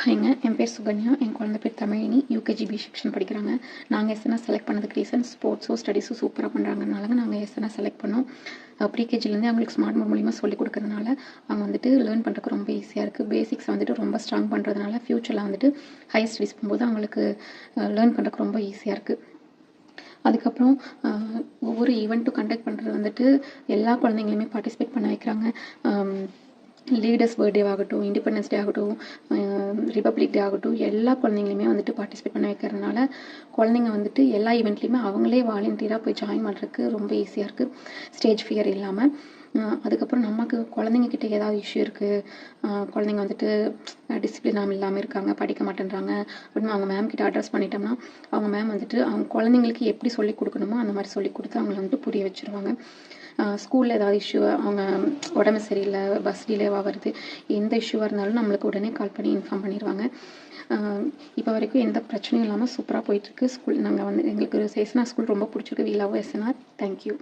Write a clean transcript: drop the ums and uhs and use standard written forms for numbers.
ஹைங்க, என் பேர் சுகன்யா. என் குழந்தை பேர் தமிழினி. யூகேஜி பி செக்ஷன் படிக்கிறாங்க. நாங்கள் எஸ்என்எஸ் செலக்ட் பண்ணதுக்கு ரீசன் ஸ்போர்ட்ஸோ ஸ்டடீஸோ சூப்பராக பண்ணுறாங்கனால நாங்கள் எஸ்என்எஸ் செலக்ட் பண்ணோம். ப்ரீகேஜிலேருந்து அவங்களுக்கு ஸ்மார்ட் போர்ட் மூலிமா சொல்லிக் கொடுக்கறதுனால அவங்க வந்துட்டு லேர்ன் பண்ணுறதுக்கு ரொம்ப ஈஸியாக இருக்குது. பேசிக்ஸ் வந்துட்டு ரொம்ப ஸ்ட்ராங் பண்ணுறதுனால ஃப்யூச்சரில் வந்துட்டு ஹையர் ஸ்டடீஸ் போகும்போது அவங்களுக்கு லேர்ன் பண்ணுறதுக்கு ரொம்ப ஈஸியாக இருக்குது. அதுக்கப்புறம் ஒவ்வொரு ஈவெண்ட்டும் கண்டக்ட் பண்ணுறது வந்துட்டு எல்லா குழந்தைங்களுமே பார்ட்டிசிபேட் பண்ண வைக்கிறாங்க. லீடர்ஸ் பர்த்டே ஆகட்டும், இண்டிபெண்டன்ஸ் டே ஆகட்டும், ரிபப்ளிக் டே ஆகட்டும், எல்லா குழந்தைங்களுமே வந்துட்டு பார்ட்டிசிபேட் பண்ண வைக்கிறதுனால குழந்தைங்க வந்துட்டு எல்லா ஈவெண்ட்லேயுமே அவங்களே வாலண்டியராக போய் ஜாயின் பண்ணுறதுக்கு ரொம்ப ஈஸியாக இருக்குது, ஸ்டேஜ் ஃபியர் இல்லாமல். அதுக்கப்புறம் நமக்கு குழந்தைங்கக்கிட்ட ஏதாவது இஷ்யூ இருக்குது, குழந்தைங்க வந்துட்டு டிசிப்ளினாக இல்லாமல் இருக்காங்க, படிக்க மாட்டேன்றாங்க அப்படின்னு அவங்க மேம் கிட்ட அட்ரஸ் பண்ணிட்டோம்னா அவங்க மேம் வந்துட்டு அவங்க குழந்தைங்களுக்கு எப்படி சொல்லிக் கொடுக்கணுமோ அந்த மாதிரி சொல்லிக் கொடுத்து அவங்கள வந்துட்டு புரிய வச்சுருவாங்க. ஸ்கூலில் ஏதாவது இஷ்யூ, அவங்க உடம்பு சரியில்லை, பஸ் டிலேவாக வருது, எந்த இஷ்யூவாக இருந்தாலும் நம்மளுக்கு உடனே கால் பண்ணி இன்ஃபார்ம் பண்ணிடுவாங்க. இப்போ வரைக்கும் எந்த பிரச்சனையும் இல்லாமல் சூப்பராக போயிட்டுருக்கு ஸ்கூல். நாங்கள் வந்து எங்களுக்கு எஸ்என்ஆர் ஸ்கூல் ரொம்ப பிடிச்சிருக்கு. We love SNR. தேங்க்யூ.